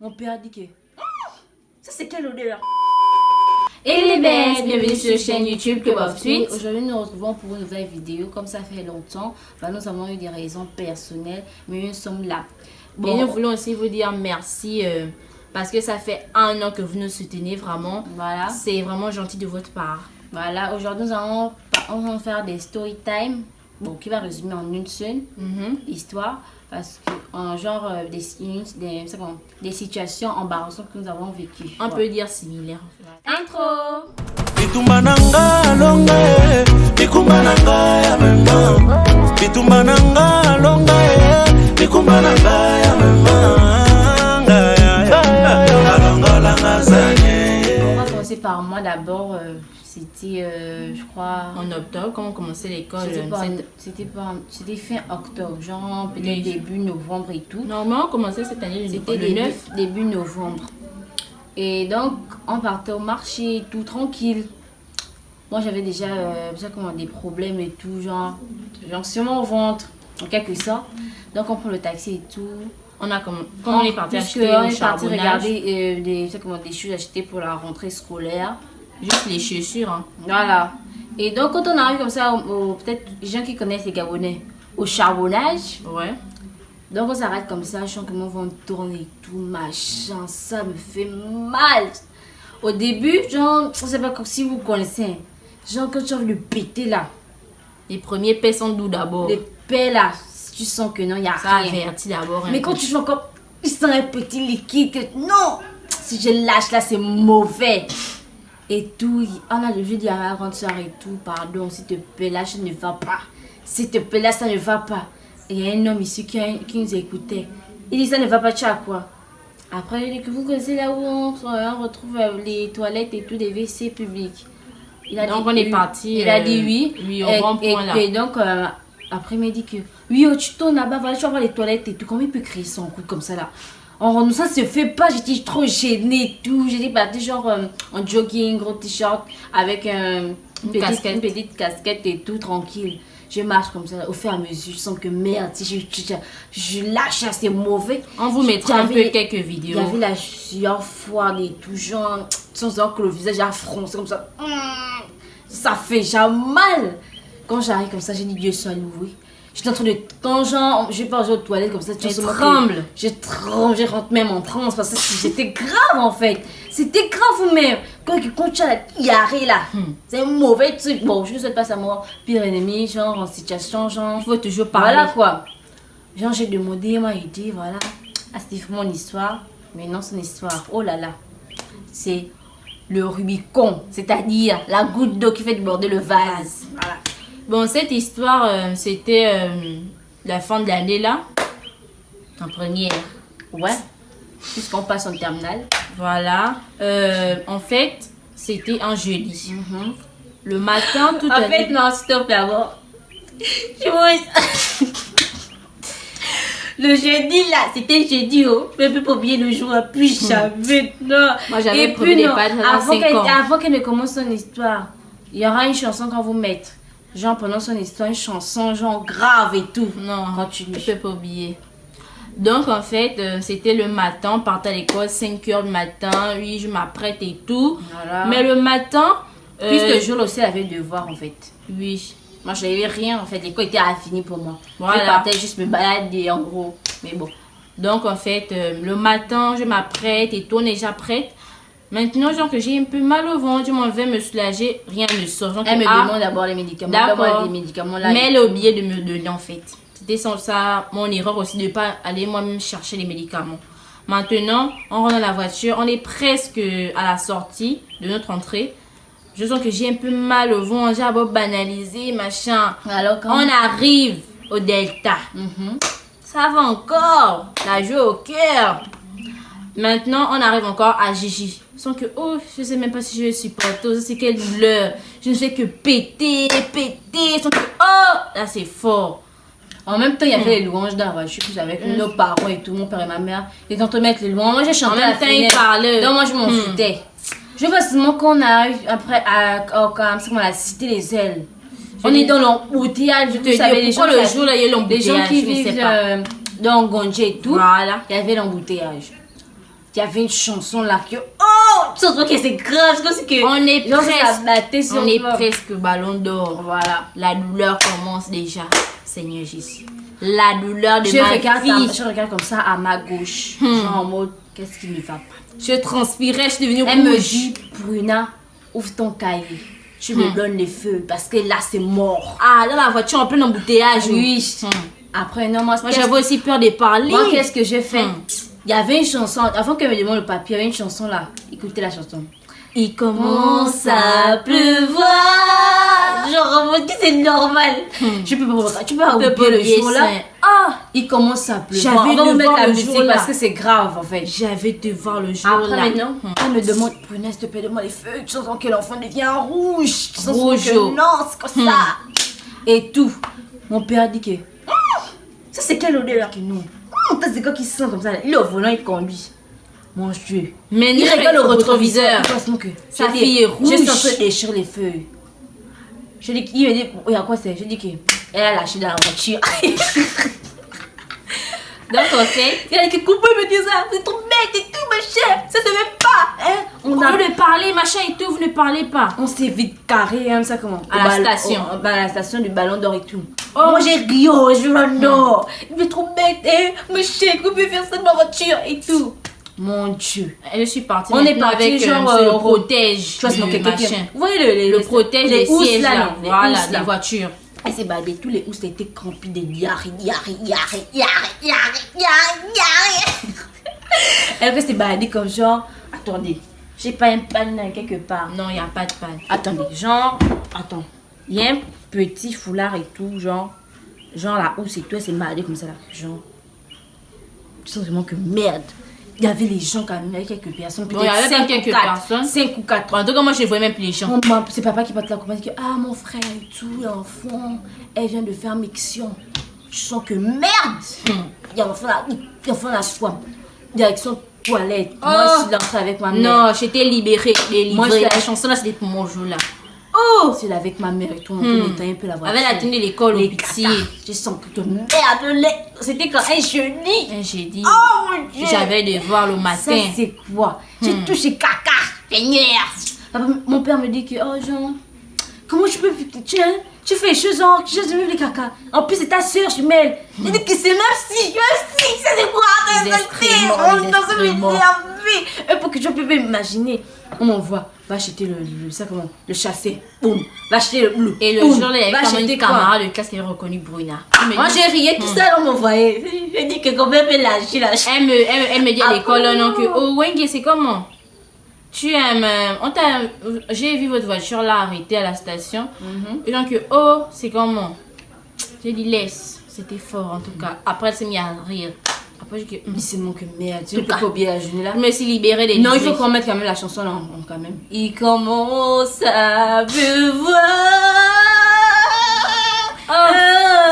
Mon père a dit que... Ça, c'est quelle odeur? Et les belles, bienvenue sur la chaîne YouTube Club of Tweets. Aujourd'hui, nous nous retrouvons pour une nouvelle vidéo. Comme ça fait longtemps, nous avons eu des raisons personnelles, mais nous sommes là. Bon, et nous voulons aussi vous dire merci parce que ça fait 1 an que vous nous soutenez vraiment. Voilà. C'est vraiment gentil de votre part. Voilà, aujourd'hui, nous allons faire des story time. Bon, qui va résumer en une seule histoire. Parce que, en genre, des situations embarrassantes que nous avons vécues. On peut dire similaire. Intro! On va commencer par moi d'abord. C'était, je crois... En octobre, quand on commençait l'école. C'était fin octobre, genre peut-être début novembre et tout. Normalement, on commençait cette année c'était le 9. Début novembre. Et donc, on partait au marché, tout tranquille. Moi, j'avais déjà des problèmes et tout, genre sur mon ventre, en quelque sorte. Donc, on prend le taxi et tout. On est parti acheter on est parti regarder des choses achetées pour la rentrée scolaire. Juste les chaussures. Hein. Voilà. Et donc, quand on arrive comme ça, peut-être les gens qui connaissent les Gabonais, au charbonnage. Ouais. Donc, on s'arrête comme ça, je sens que mon ventre tourne et tout, machin, ça me fait mal. Au début, genre, je sais pas si vous connaissez, genre, quand tu as le péter là. Les premiers paix sont doux d'abord. Les paix là, tu sens que non, il n'y a ça rien. Ça avertit d'abord. Mais quand tu sens comme, tu sens un petit liquide, que non, si je lâche là, c'est mauvais. Et tout, on a le jeu dit à la grande soeur et tout, pardon, s'il te plaît, là, ça ne va pas. S'il te plaît, là, ça ne va pas. Et il y a un homme ici qui nous écoutait. Il dit, ça ne va pas, tu as quoi? Après, il dit que vous connaissez là où on retrouve les toilettes et tout, des WC publics. Donc, on est parti. Il a dit oui. Oui, au rond-point là. Et donc, après, il m'a dit que oui, oh, tu tournes là-bas, voilà, tu vas voir les toilettes et tout. Comment il peut créer son coup comme ça là? Ça se fait pas, j'étais trop gênée et tout. J'étais partie genre en jogging, gros t-shirt, avec une petite casquette et tout, tranquille. Je marche comme ça, au fur et à mesure, je sens que merde, je lâche, c'est mauvais. On vous mettra un peu quelques vidéos. Il y avait la sueur froide et tout, genre, sans que le visage a froncé comme ça. Ça fait déjà mal. Quand j'arrive comme ça, j'ai dit Dieu soit loué. J'étais en train de... Quand genre, je vais pas aux toilettes comme ça, je tremble. Je rentre même en transe parce que c'était grave en fait. C'était grave même. Quand tu as la diarrhée là, c'est un mauvais truc. Bon, je ne souhaite pas ça moi. Pire ennemi, genre en situation, genre... Il faut toujours parler. Voilà quoi. Genre j'ai demandé, il m'a dit, voilà. Ah, c'était mon histoire. Mais non, son histoire, oh là là. C'est le Rubicon. C'est-à-dire la goutte d'eau qui fait déborder le vase. Voilà. Bon, cette histoire, c'était la fin de l'année là. En première. Ouais. Puisqu'on passe en terminale. Voilà. En fait, c'était un jeudi. Le matin, tout à fait. Non, stop d'abord. Le jeudi là, c'était jeudi, oh. Je ne peux pas oublier le jour, plus jamais. Non. Moi, j'avais prévu les pattes avant qu'elle ne commence son histoire, il y aura une chanson qu'on vous mette. Genre pendant son histoire, une chanson genre grave et tout. Non, je ne peux pas oublier. Donc en fait, c'était le matin, on partait à l'école, 5 h du matin, oui, je m'apprête et tout. Voilà. Mais le matin... Puisque jour aussi, elle avait devoir en fait. Oui. Moi, je n'avais rien en fait, l'école était finie pour moi. Voilà. Je partais juste me balader en gros, mais bon. Donc en fait, le matin, je m'apprête et tout, on est déjà prête. Maintenant, genre que j'ai un peu mal au ventre, je m'en vais me soulager, rien ne sort. Donc, elle me demande d'abord les médicaments. D'accord. Les médicaments là. Mais elle a oublié de me donner en fait. C'était sans ça, mon erreur aussi de ne pas aller moi-même chercher les médicaments. Maintenant, on rentre dans la voiture, on est presque à la sortie de notre entrée. Je sens que j'ai un peu mal au ventre, j'ai d'abord banalisé, machin. Alors, on arrive au Delta. Ça va encore, la joue au cœur. Maintenant, on arrive encore à Gigi. Sans que, oh, je sais même pas si je vais supporter, c'est quelle douleur. Je ne fais que péter. Sans que, oh, là c'est fort. En même temps, il y avait les louanges dans la voiture, avec nos parents et tout, mon père et ma mère. Ils étaient en train de mettre les louanges. Moi, j'ai chanté en même temps, ils parlaient. Donc, moi, je m'en foutais. Je veux seulement qu'on arrive après à la cité des ailes. On est dans l'embouteillage. Je te dis, pourquoi le jour là, il y a l'embouteillage? Les gens qui vivent dans Gonje et tout, voilà. il y avait l'embouteillage. il y avait une chanson là que... Oh, tu sens que c'est grave, c'est comme si que... On est genre, ça presque, battait sur on est moi. presque ballon d'or. Voilà. La douleur commence déjà. Seigneur Jésus. La douleur de Je ma regarde, fille. je regarde comme ça à ma gauche. Genre en mode, qu'est-ce qui ne va pas? Je transpirais, je suis devenue Elle me rouge. dit, Bruna, ouvre ton cahier. Tu me donnes les feux parce que là, c'est mort. Ah, dans la voiture en plein embouteillage. Oui. Hmm. Après, non, moi, Moi, j'avais aussi peur de parler. Moi, qu'est-ce que j'ai fait? Hmm. Il y avait une chanson, avant qu'elle me demande le papier, il y avait une chanson là. Écoutez la chanson. Il Commence à pleuvoir. Genre, en mode que c'est normal. Tu peux pas oublier le jour là. Ah, Il commence à pleuvoir. J'avais On va de vous mettre voir la le musique jour là. parce que c'est grave en fait. j'avais de voir le jour Après là. maintenant, elle me demande, Bruna, s'il te plaît, donne-moi les feux. Tu sens que l'enfant devient rouge. Tu sens Rouge. que non, c'est comme ça. Et tout. Mon père dit que, ça c'est quelle odeur? Que non. C'est quoi qui se sent comme ça? Il est au volant, il conduit. Mon Dieu. Mais Il regarde le rétroviseur. Sa fille est rouge. Je suis en train de déchirer les feuilles. Je dis, il me dit, oui, à quoi c'est? Je dis qu'elle a lâché dans la voiture. Donc, on fait. Il a dit que coupe me dire ça, c'est ton mec et tout, machin. Ça se fait pas. Hein? On veut parler, machin et tout, vous ne parlez pas. On s'est vite carré, hein, ça comment? À la station. À la station du ballon d'or et tout. Oh. Moi j'ai ri, oh, je dis non. Il est trop bête, hein. Machin, vous pouvez faire ça dans ma voiture et tout. Mon Dieu. Je suis partie. On est maintenant parti, avec genre, le protège. Tu vois, c'est mon du quelqu'un. machin. Vous voyez Le protège les des housses sièges là, là. non, les Voilà, housses, des là. voitures. Elle s'est baladée, tous les housses étaient remplis de yari. Elle restait baladée comme genre, attendez, j'ai pas un panne quelque part. Non, il n'y a pas de panne. Attendez, genre, attends, il y a un petit foulard et tout, genre la housse et tout, elle s'est baladée comme ça là, genre, tu sens vraiment que merde. Il y avait les gens quand même, il y avait quelques personnes, Bon, il y avait cinq quelques ou quatre, personnes. 5 ou 4. En tout cas, moi, je ne voyais même plus les gens. C'est papa qui porte la compagnie que ah mon frère et tout, l'enfant, elle vient de faire miction. Je sens que merde. Il y a l'enfant la soif. Direction toilette. Moi je suis là avec ma mère. Non, j'étais libérée. Moi, je suis La allée- chanson là, c'était pour mon jour là. Oh, c'est là avec ma mère et tout, on peut nettoyer un peu la voiture. Avec la tenue de l'école, au les petit. catas. Je sens que merde. C'était quand un jeudi. J'ai dit, Oh mon Dieu. j'avais de voir le Ça matin. c'est quoi? J'ai touché caca. Seigneur. Mon père me dit que oh Jean, comment tu peux tu fais les choses en je veux les caca. En plus c'est ta soeur jumelle. Il dit que c'est merci, ça c'est quoi? Les Ça excréments, c'est les on se excréments. Et pour que tu peux m'imaginer, on m'envoie, va acheter ça comment? Le chassé, boum, va acheter le bleu. Et le boum, jour là, il y avait va comme acheter une quoi? camarade de classe qui avait reconnu Bruna. Elle me Moi dit- j'ai rié tout ça, on m'envoyait. Je dis que combien peut lâcher la Elle me dit à l'école là, non, que oh Wenge, c'est comment? Tu aimes. J'ai vu votre voiture là arrêtée à la station. Et donc, oh, c'est comment? J'ai dit laisse. C'était fort en tout cas. Après, elle s'est mise à rire. Après, j'ai dit que. C'est mon que merde, tu En ne tout peux cas, pas oublier la journée là. Je me suis libérée des Non, il faut livrets. qu'on mette quand même la chanson là, quand même. Il commence à pleuvoir.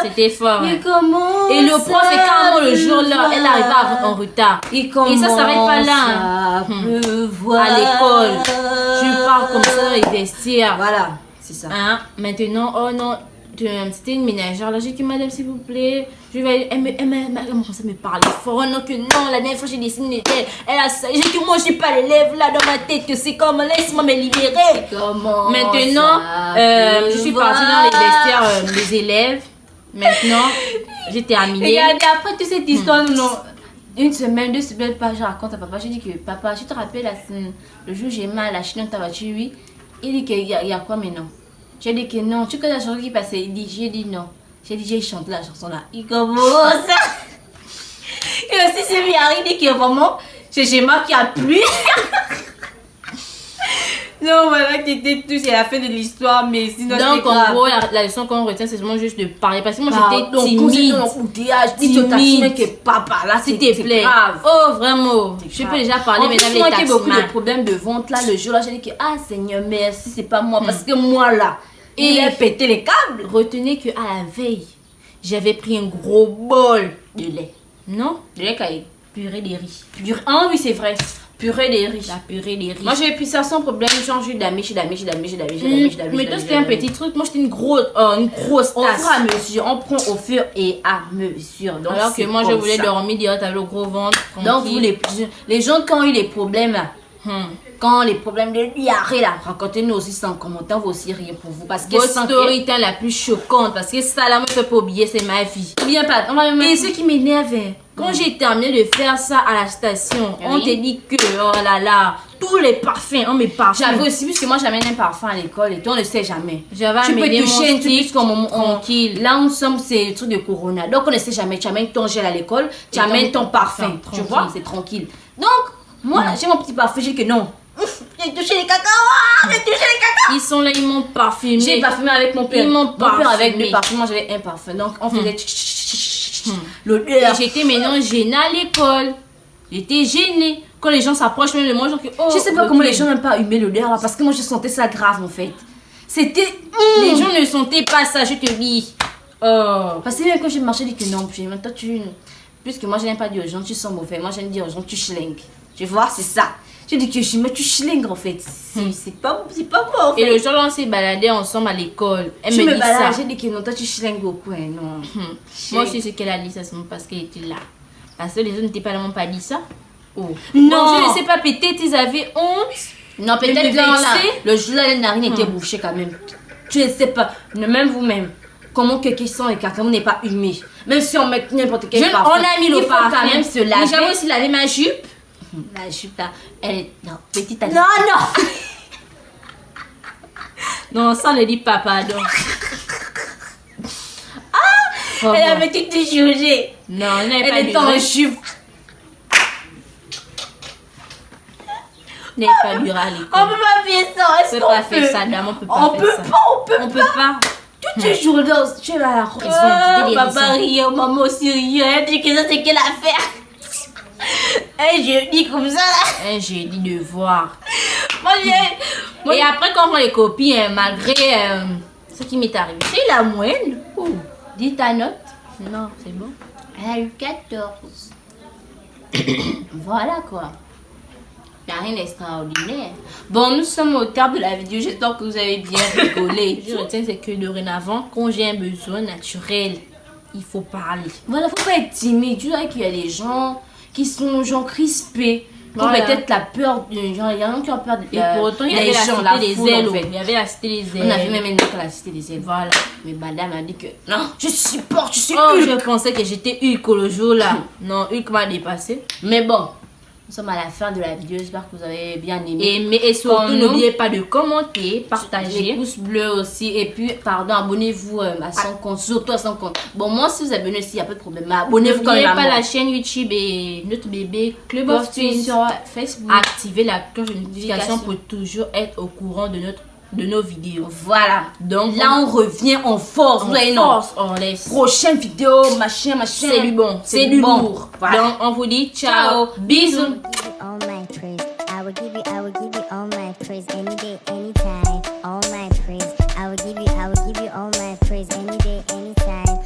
C'était fort. Il Hein. commence Et le prof, c'est carrément le jour là, elle arrivait en retard. Il commence Et ça s'arrête pas là. à pleuvoir. À l'école. Je parle comme ça dans les vestiaires. Voilà, c'est ça. Hein? Maintenant, oh non, c'était une ménagère là. J'ai dit, madame, s'il vous plaît, je vais. Elle m'a commencé à me parler fort. Oh non, que non, la dernière fois j'ai dessiné elle a ça. J'ai dit que moi, j'ai pas les lèvres là dans ma tête, que c'est comme, laisse-moi me libérer. Comment Maintenant, je suis partie dans les vestiaires des élèves. Maintenant, j'ai terminé. Regardez, après toute cette histoire, non. Une semaine, 2 semaines, pas, je raconte à papa. Je dis que papa, tu te rappelles le jour où j'ai mal lâché dans ta voiture, oui. Il dit qu'il y a quoi maintenant? J'ai dit que non. Tu connais la chanson qui passait? J'ai dit non. J'ai dit j'ai chanté la chanson là. Il commence. Et aussi c'est Miari dit que vraiment c'est chez moi qui a plu. Non, voilà, qui était tout, c'est la fin de l'histoire, mais sinon Donc, c'est en grave. gros, la leçon qu'on retient, c'est vraiment juste de parler. Parce que moi, j'étais Donc, timide. Dis au taxi Timide. que papa, là, S'il te plaît. grave. Oh, vraiment. Je peux déjà parler En plus, maintenant moi avec qui les ai beaucoup de taximans. problèmes de vente là, le jour là, j'ai dit que ah Seigneur merci, c'est pas moi parce que moi là, il a pété les câbles. Retenez qu'à la veille, j'avais pris un gros bol de lait. Non? De lait caillé. Purée de riz. Ah oui, c'est vrai. Purée de riz. La purée des riz. Moi, j'ai pris ça sans problème. Genre, j'ai d'amis. Mais toi, c'était un petit truc. Moi, c'était une grosse Au tasse. fur et à mesure, on prend au fur et à mesure. Donc, Alors que moi, je voulais dormir direct avec le gros ventre. Donc, vous, les gens qui ont eu les problèmes là, quand les problèmes de diarrhée là, racontez-nous aussi ça en commentaire, on va aussi rire pour vous. Parce que Votre sans story était la plus choquante parce que ça là me fait pas oublier, c'est ma vie. bien pas, on va Et ce qui m'énervait, quand j'ai terminé de faire ça à la station, on te dit que, oh là là, tous les parfums, on mes parfums. J'avais aussi, puisque moi j'amène un parfum à l'école et toi on ne sait jamais. J'avais Tu peux amené toucher mon un truc stick tranquille. Là où nous sommes, c'est le truc de Corona. Donc on ne sait jamais. Tu amènes ton gel à l'école, tu amènes ton parfum. Tu tranquille. vois, c'est tranquille. Donc, moi j'ai mon petit parfum, j'ai dit que non. J'ai touché les cacahuètes, j'ai touché les cacahuètes. Ils sont là, ils m'ont parfumé. J'ai parfumé avec mon père. Ils m'ont Mon père avec parfumé. 2 parfums, moi j'avais un parfum. Donc on faisait Et l'odeur. j'étais maintenant gênée à l'école. J'étais gênée. Quand les gens s'approchent même de moi, genre que, oh, Je sais pas ok. comment les gens n'aiment pas humer l'odeur là, parce que moi je sentais ça grave en fait. C'était. Les gens ne sentaient pas ça, je te dis. Oh. Parce que même quand je marchais, je dis que non, puis maintenant tu. Puisque moi je n'aime pas dire aux gens, tu sens mauvais. Moi j'aime dire aux gens, tu schlingues. Tu vois, c'est ça. Je dis que mais tu schlingues en fait. C'est pas bon en fait. Et le jour là, on s'est baladé ensemble à l'école. Elle Tu me me dit balades, ça. j'ai dit que non, toi tu schlingues beaucoup. Hein, non. Moi aussi, ce qu'elle a dit, ça c'est parce qu'elle était là. Parce que les autres n'étaient pas là, m'ont pas dit ça. Oh. Non. Bon, je ne sais pas, peut-être ils avaient honte. Non, peut-être me que là, vexer. le jour là, les narines étaient bouchées quand même. Tu ne sais pas, même vous-même, comment quelqu'un sent les caca, vous n'est pas humé. Même si on met n'importe quel On a mis le il faut parfum. quand même se Mais laver. j'avais aussi lavé ma jupe. La jupe là, elle est. Non, petite à Non, non. Non, ça ne dit pas, pardon. Oh, Elle bon. avait tout déjugé. Non, elle n'avait pas Elle du est en râle. jupe. Elle n'avait pas du râle. On peut pas faire ça, On est-ce peut qu'on pas peut? faire ça, dame, on peut pas On faire peut ça. pas, on peut On peut pas. Tous les jours, là, tu es à la raison. des Papa raisons. rien, maman aussi rien. Elle dit que ça, c'est quelle affaire? Et je dis comme ça là. Un jeudi de voir. Moi, j'ai. Et après, quand on prend les copies, hein, malgré ce qui m'est arrivé, c'est la moyenne. Oh, dis ta note. Non, c'est bon. Elle a eu 14. Voilà quoi. Il n'y a rien d'extraordinaire. Bon, nous sommes au terme de la vidéo. J'espère que vous avez bien rigolé. Je retiens, c'est que dorénavant, quand j'ai un besoin naturel, il faut parler. Voilà, faut pas être timide. Tu vois qu'il y a des gens qui sont genre crispés. Qui ont Voilà. peut-être la peur de. Genre, il y en a qui ont peur de. Et pour autant, il y avait la cité des ailes. Il y avait la cité des ailes. On a vu même une autre à la cité des ailes. Voilà. Mais madame a dit que non, je supporte, je suis Oh, Hulk. je pensais que j'étais Hulk le jour là. Non, Hulk m'a dépassé. Mais bon, nous sommes à la fin de la vidéo. J'espère que vous avez bien aimé. Et surtout, Comme nous, n'oubliez pas de commenter, Les partager. pouces bleus aussi. Et puis, pardon, abonnez-vous à son compte, surtout à son compte. Bon, moi, si vous abonnez aussi, il n'y a pas de problème. Mais abonnez-vous quand N'oubliez même. pas la chaîne YouTube et notre bébé Club of Twins. sur Facebook. Activez la cloche de notification pour toujours être au courant de nos vidéos. Voilà. Donc, Là, on revient en force. Vous voyez, non. force, on laisse. Prochaine vidéo, machin. C'est du bon, c'est du lourd. Donc, on vous dit ciao, bisous. All my praise. I will give you all my praise any day, anytime. All my praise. I will give you all my praise any day, anytime.